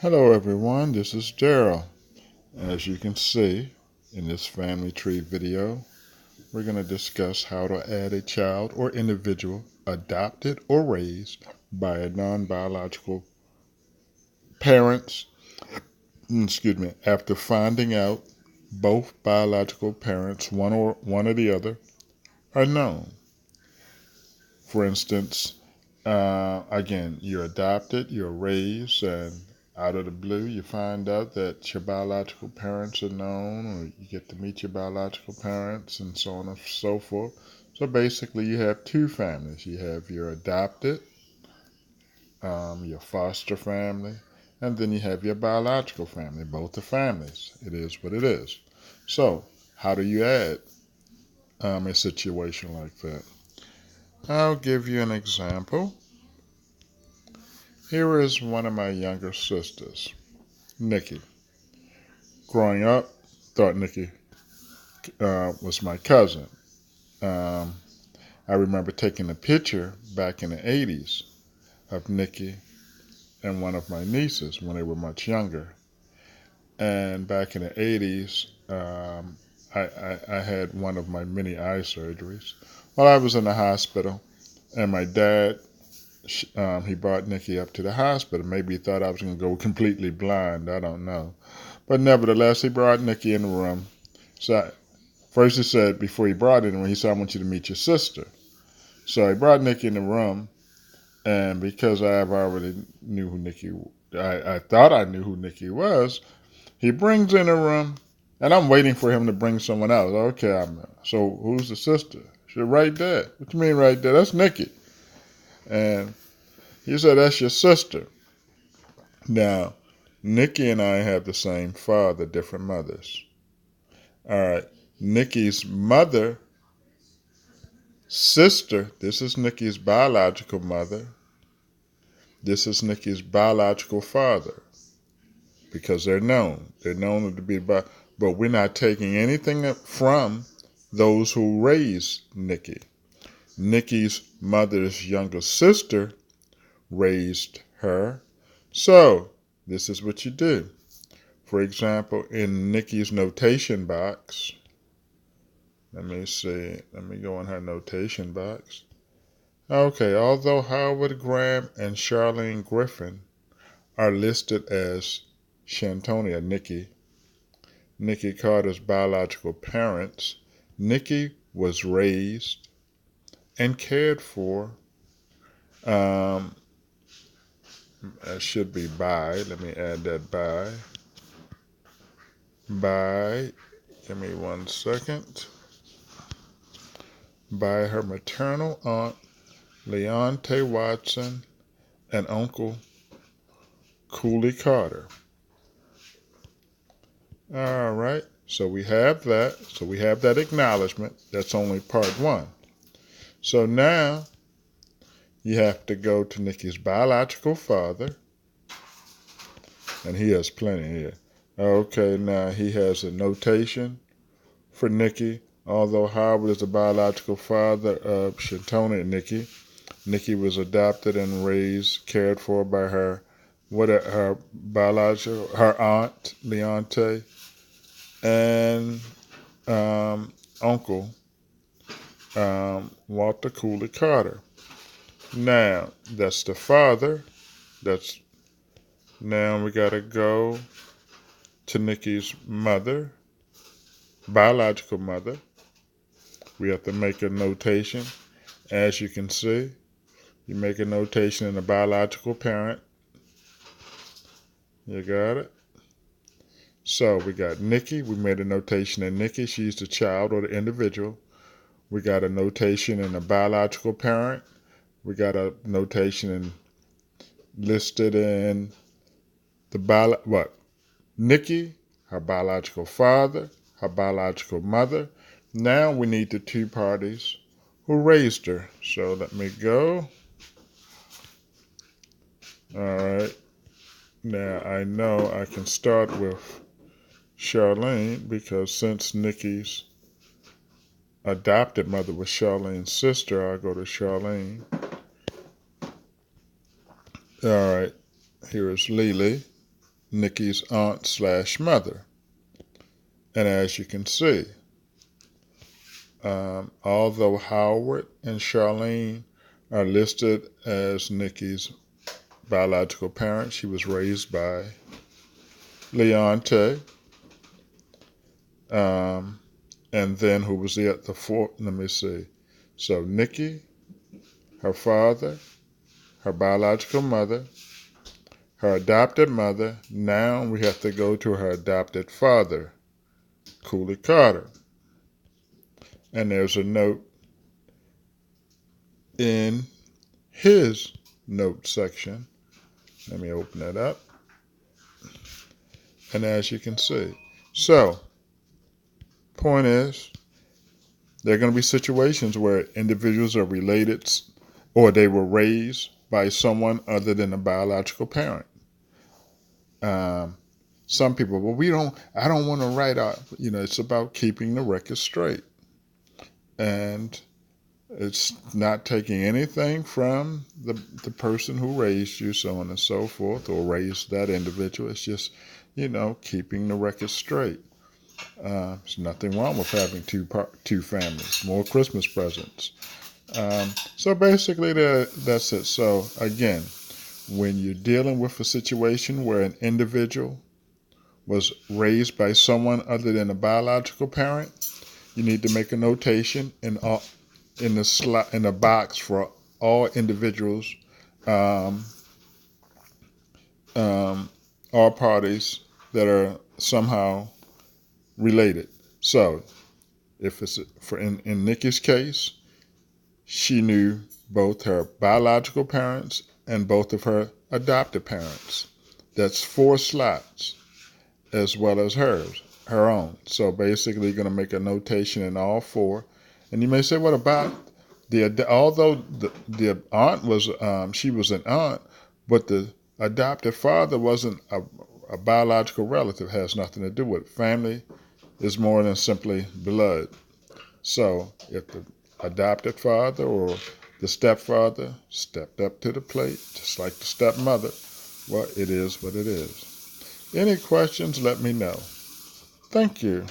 Hello everyone, this is Daryl. As you can see in this family tree video, we're going to discuss how to add a child or individual adopted or raised by a non-biological parents, after finding out both biological parents, one or the other, are known. For instance, again, you're adopted, you're raised, and out of the blue, you find out that your biological parents are known, or you get to meet your biological parents, and so on and so forth. So basically, you have two families. You have your adopted, your foster family, and then you have your biological family. Both are families. It is what it is. So, how do you add a situation like that? I'll give you an example. Here is one of my younger sisters, Nikki. Growing up, thought Nikki was my cousin. Um, I remember taking a picture back in the 80s of Nikki and one of my nieces when they were much younger. And back in the 80s, I had one of my many eye surgeries. While I was in the hospital, and my dad, he brought Nikki up to the hospital. Maybe he thought I was going to go completely blind. I don't know. But nevertheless, he brought Nikki in the room. So first he said, before he brought her in, he said, I want you to meet your sister. So he brought Nikki in the room, and because I've already knew who Nikki, I thought I knew who Nikki was, he brings in the room, and I'm waiting for him to bring someone else. Okay, so who's the sister? She said, right there. What you mean right there? That's Nikki. And he said, that's your sister. Now, Nikki and I have the same father, different mothers. All right. Nikki's mother, sister, this is Nikki's biological mother. This is Nikki's biological father because they're known. They're known to be but we're not taking anything from those who raised Nikki. Nikki's mother's younger sister raised her. So, this is what you do. For example, in Nikki's notation box, let me see. Let me go in her notation box. Okay, although Howard Graham and Charlene Griffin are listed as Shantonia, Nikki Carter's biological parents, Nikki was raised and cared for. Um, that should be by. Let me add that by. By, give me 1 second. By her maternal aunt, Leonte Watson, and Uncle Cooley Carter. All right. So we have that. So we have that acknowledgement. That's only part one. So now you have to go to Nikki's biological father, and he has plenty here. Okay, now he has a notation for Nikki. Although Howard is the biological father of Shantonia and Nikki was adopted and raised, cared for by her her aunt Leonte and uncle Walter Cooley Carter. Now that's the father. That's now we gotta go to Nikki's mother, biological mother. We have to make a notation. As you can see, you make a notation in the biological parent. You got it? So we got Nikki. We made a notation in Nikki. She's the child or the individual. We got a notation in the biological parent. We got a notation listed in the Nikki, her biological father, her biological mother. Now we need the two parties who raised her. So let me go. All right. Now I know I can start with Charlene because since Nikki's adopted mother was Charlene's sister, I'll go to Charlene. All right. Here is Lily. Nikki's aunt/mother. And as you can see, although Howard and Charlene are listed as Nikki's biological parents, she was raised by Leonte. And then who was the fourth? Let me see. So Nikki, her father, her biological mother, her adopted mother. Now we have to go to her adopted father, Cooley Carter. And there's a note in his note section. Let me open it up. And as you can see, so point is, there are going to be situations where individuals are related or they were raised by someone other than a biological parent. Some people, well, I don't want to write out, it's about keeping the record straight. And it's not taking anything from the person who raised you, so on and so forth, or raised that individual. It's just, keeping the record straight. There's nothing wrong with having two families, more Christmas presents. So basically, that's it. So again, when you're dealing with a situation where an individual was raised by someone other than a biological parent, you need to make a notation in the box for all individuals, all parties that are somehow related. So, if it's in Nikki's case, she knew both her biological parents and both of her adopted parents. That's 4 slots, as well as her own. So basically, you're going to make a notation in all 4. And you may say, what about although the aunt was, she was an aunt, but the adopted father wasn't a biological relative, has nothing to do with it. Family is more than simply blood. So if the adopted father or the stepfather stepped up to the plate, just like the stepmother, well, it is what it is. Any questions, let me know. Thank you.